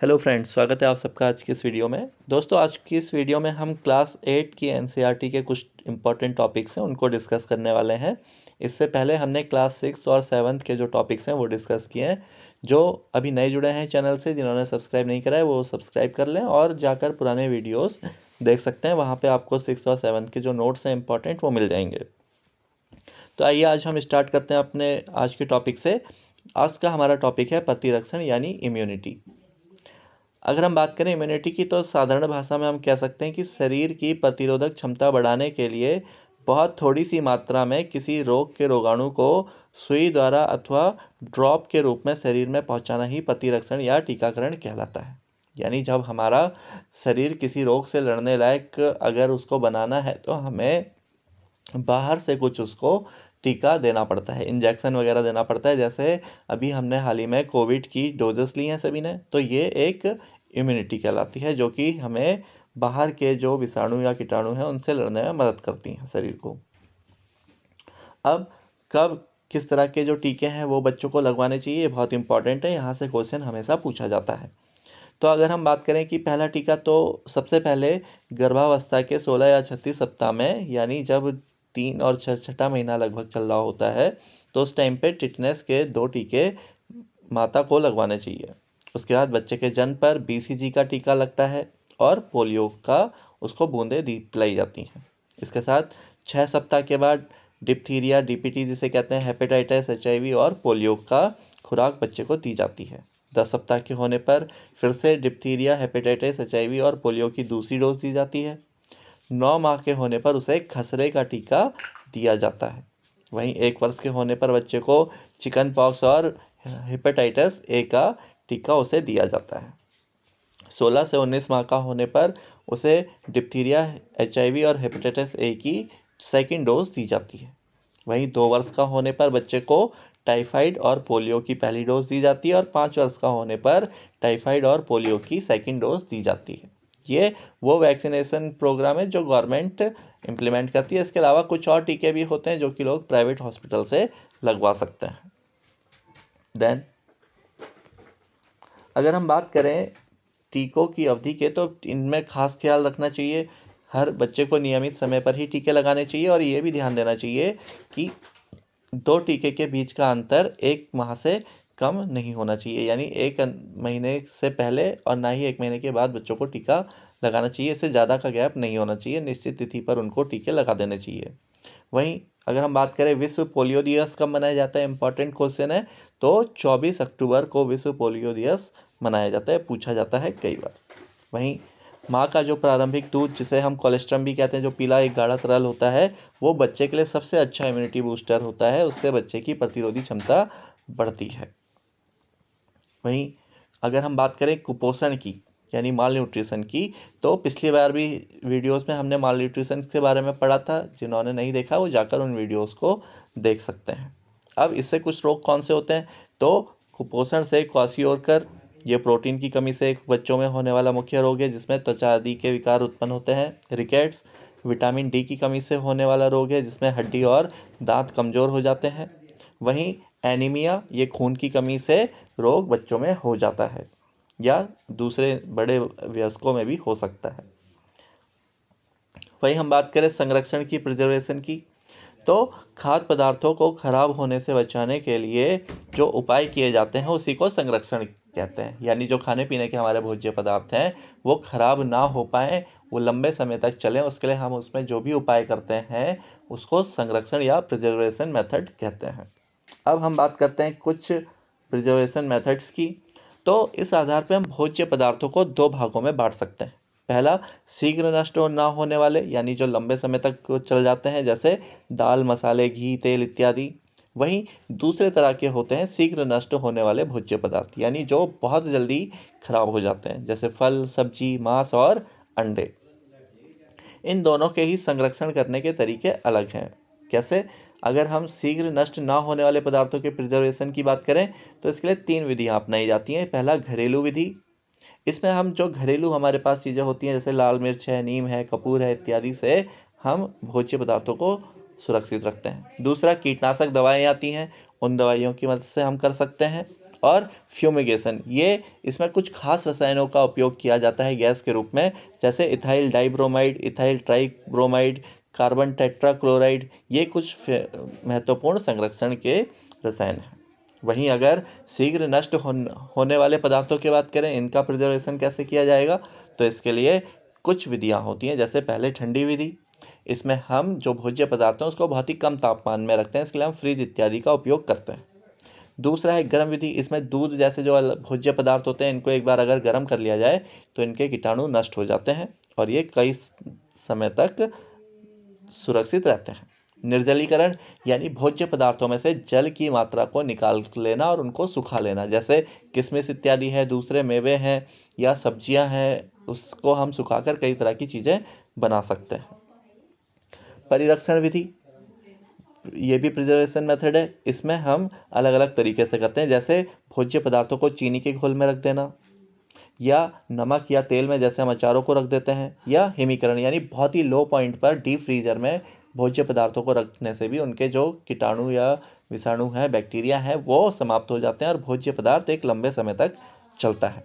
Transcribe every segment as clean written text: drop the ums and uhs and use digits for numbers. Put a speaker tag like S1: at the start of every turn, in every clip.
S1: Hello friends, स्वागत है आप सबका आज की इस वीडियो में। दोस्तों, आज की इस वीडियो में हम क्लास 8 की एनसीईआरटी के कुछ इंपॉर्टेंट टॉपिक्स हैं उनको डिस्कस करने वाले हैं। इससे पहले हमने क्लास 6 और 7 के जो टॉपिक्स हैं वो डिस्कस किए हैं। जो अभी नए जुड़े हैं चैनल से, जिन्होंने सब्सक्राइब नहीं करा है वो सब्सक्राइब कर लें और जाकर पुराने वीडियोज़ देख सकते हैं। वहाँ पर आपको 6 और 7 के जो नोट्स हैं इंपॉर्टेंट वो मिल जाएंगे। तो आइए आज हम स्टार्ट करते हैं अपने आज के टॉपिक से। आज का हमारा टॉपिक है प्रतिरक्षण यानी इम्यूनिटी। अगर हम बात करें इम्यूनिटी की, तो साधारण भाषा में हम कह सकते हैं कि शरीर की प्रतिरोधक क्षमता बढ़ाने के लिए बहुत थोड़ी सी मात्रा में किसी रोग के रोगाणु को सुई द्वारा अथवा ड्रॉप के रूप में शरीर में पहुंचाना ही प्रतिरक्षण या टीकाकरण कहलाता है। यानी जब हमारा शरीर किसी रोग से लड़ने लायक अगर उसको बनाना है तो हमें बाहर से कुछ उसको टीका देना पड़ता है, इंजेक्शन वगैरह देना पड़ता है। जैसे अभी हमने हाल ही में कोविड की डोजेस ली हैं सभी ने, तो ये एक इम्यूनिटी कहलाती है जो कि हमें बाहर के जो विषाणु या कीटाणु हैं उनसे लड़ने में मदद करती हैं शरीर को। अब कब किस तरह के जो टीके हैं वो बच्चों को लगवाने चाहिए, ये बहुत इंपॉर्टेंट है। यहाँ से क्वेश्चन हमेशा पूछा जाता है। तो अगर हम बात करें कि पहला टीका, तो सबसे पहले गर्भावस्था के 16 या 36 सप्ताह में, यानी जब 3 और 6 महीना लगभग चल रहा होता है, तो उस टाइम पे टिटनेस के 2 टीके माता को लगवाने चाहिए। उसके बाद बच्चे के जन्म पर बीसीजी का टीका लगता है और पोलियो का उसको बूंदें पिलाई जाती हैं। इसके साथ 6 सप्ताह के बाद डिप्थीरिया, डीपीटी जिसे कहते हैं, हेपेटाइटिस, एचआईवी और पोलियो का खुराक बच्चे को दी जाती है। 10 सप्ताह के होने पर फिर से डिप्थीरिया, हेपेटाइटिस, एचआईवी और पोलियो की दूसरी डोज दी जाती है। 9 माह के होने पर उसे खसरे का टीका दिया जाता है। वहीं 1 वर्ष के होने पर बच्चे को चिकन पॉक्स और हेपेटाइटिस ए का टीका उसे दिया जाता है। 16 से 19 माह का होने पर उसे डिप्थीरिया, एचआईवी और हेपेटाइटिस ए की सेकेंड डोज दी जाती है। वहीं 2 वर्ष का होने पर बच्चे को टाइफाइड और पोलियो की पहली डोज दी जाती है और 5 वर्ष का होने पर टाइफाइड और पोलियो की सेकेंड डोज दी जाती है। ये वो वैक्सीनेशन प्रोग्राम है जो गवर्नमेंट इम्प्लीमेंट करती है। इसके अलावा कुछ और टीके भी होते हैं जो कि लोग प्राइवेट हॉस्पिटल से लगवा सकते हैं। देन अगर हम बात करें टीकों की अवधि के, तो इनमें खास ख्याल रखना चाहिए। हर बच्चे को नियमित समय पर ही टीके लगाने चाहिए और ये भी ध्यान देना चाहिए कि 2 टीके के बीच का अंतर 1 माह से कम नहीं होना चाहिए। यानी 1 महीने से पहले और ना ही 1 महीने के बाद बच्चों को टीका लगाना चाहिए। इससे ज़्यादा का गैप नहीं होना चाहिए। निश्चित तिथि पर उनको टीके लगा देने चाहिए। वहीं अगर हम बात करें विश्व पोलियो दिवस कब मनाया जाता है, इंपॉर्टेंट क्वेश्चन है। तो 24 अक्टूबर को विश्व पोलियो दिवस मनाया जाता है, पूछा जाता है कई बार। वहीं माँ का जो प्रारंभिक दूध, जिसे हम कोलेस्ट्रम भी कहते हैं, जो पीला एक गाढ़ा तरल होता है, वो बच्चे के लिए सबसे अच्छा इम्यूनिटी बूस्टर होता है। उससे बच्चे की प्रतिरोधी क्षमता बढ़ती है। वहीं अगर हम बात करें कुपोषण की, यानी माल न्यूट्रिशन की, तो पिछली बार भी वीडियोस में हमने माल न्यूट्रिशन के बारे में पढ़ा था। जिन्होंने नहीं देखा वो जाकर उन वीडियोस को देख सकते हैं। अब इससे कुछ रोग कौन से होते हैं, तो कुपोषण से क्वाशियोरकर, ये प्रोटीन की कमी से बच्चों में होने वाला मुख्य रोग है जिसमें त्वचा आदि के विकार उत्पन्न होते हैं। रिकेट्स विटामिन डी की कमी से होने वाला रोग है जिसमें हड्डी और दांत कमजोर हो जाते हैं। वहीं एनीमिया, ये खून की कमी से रोग बच्चों में हो जाता है या दूसरे बड़े वयस्कों में भी हो सकता है। वहीं हम बात करें संरक्षण की, प्रिजर्वेशन की, तो खाद्य पदार्थों को खराब होने से बचाने के लिए जो उपाय किए जाते हैं उसी को संरक्षण कहते हैं। यानी जो खाने पीने के हमारे भोज्य पदार्थ हैं वो खराब ना हो पाए, वो लंबे समय तक चलें, उसके लिए हम उसमें जो भी उपाय करते हैं उसको संरक्षण या प्रिजर्वेशन मेथड कहते हैं। अब हम बात करते हैं कुछ प्रिजर्वेशन मेथड्स की। तो इस आधार पर हम भोज्य पदार्थों को 2 भागों में बांट सकते हैं। पहला, शीघ्र नष्ट ना होने वाले, यानी जो लंबे समय तक चल जाते हैं, जैसे दाल, मसाले, घी, तेल इत्यादि। वहीं दूसरे तरह के होते हैं शीघ्र नष्ट होने वाले भोज्य पदार्थ, यानी जो बहुत जल्दी खराब हो जाते हैं, जैसे फल, सब्जी, मांस और अंडे। इन दोनों के ही संरक्षण करने के तरीके अलग हैं। कैसे? अगर हम शीघ्र नष्ट ना होने वाले पदार्थों के प्रिजर्वेशन की बात करें तो इसके लिए 3 विधियां अपनाई जाती हैं। पहला, घरेलू विधि। इसमें हम जो घरेलू हमारे पास चीज़ें होती हैं, जैसे लाल मिर्च है, नीम है, कपूर है इत्यादि से हम भोज्य पदार्थों को सुरक्षित रखते हैं। दूसरा, कीटनाशक दवाएं आती हैं, उन दवाइयों की मदद से हम कर सकते हैं। और फ्यूमिगेशन, ये इसमें कुछ खास रसायनों का उपयोग किया जाता है गैस के रूप में, जैसे ethyl dibromide, ethyl tribromide, carbon tetrachloride, ये कुछ महत्वपूर्ण संरक्षण के रसायन हैं। वहीं अगर शीघ्र नष्ट होने वाले पदार्थों की बात करें, इनका प्रिजर्वेशन कैसे किया जाएगा, तो इसके लिए कुछ विधियां होती हैं। जैसे पहले ठंडी विधि, इसमें हम जो भोज्य पदार्थ हैं उसको बहुत ही कम तापमान में रखते हैं, इसके लिए हम फ्रिज इत्यादि का उपयोग करते हैं। दूसरा है गर्म विधि, इसमें दूध जैसे जो भोज्य पदार्थ होते हैं इनको एक बार अगर गर्म कर लिया जाए तो इनके कीटाणु नष्ट हो जाते हैं और ये कई समय तक सुरक्षित रहते हैं। निर्जलीकरण, यानी भोज्य पदार्थों में से जल की मात्रा को निकाल लेना और उनको सुखा लेना, जैसे किशमिश इत्यादि है, दूसरे मेवे हैं या सब्जियां हैं, उसको हम सुखाकर कई तरह की चीजें बना सकते हैं। परिरक्षण विधि, ये भी प्रिजर्वेशन मेथड है। इसमें हम अलग अलग तरीके से करते हैं, जैसे भोज्य पदार्थों को चीनी के घोल में रख देना, या नमक या तेल में जैसे हम अचारों को रख देते हैं, या हिमीकरण, यानी बहुत ही लो पॉइंट पर डीप फ्रीजर में भोज्य पदार्थों को रखने से भी उनके जो कीटाणु या विषाणु है, बैक्टीरिया है, वो समाप्त हो जाते हैं और भोज्य पदार्थ एक लंबे समय तक चलता है।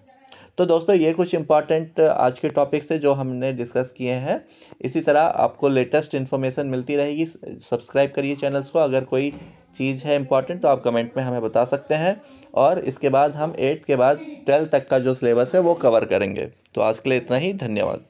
S1: तो दोस्तों ये कुछ इंपॉर्टेंट आज के टॉपिक्स थे जो हमने डिस्कस किए हैं। इसी तरह आपको लेटेस्ट इन्फॉर्मेशन मिलती रहेगी। सब्सक्राइब करिए चैनल्स को। अगर कोई चीज़ है इंपॉर्टेंट तो आप कमेंट में हमें बता सकते हैं, और इसके बाद हम 8th के बाद 12th तक का जो सिलेबस है वो कवर करेंगे। तो आज के लिए इतना ही, धन्यवाद।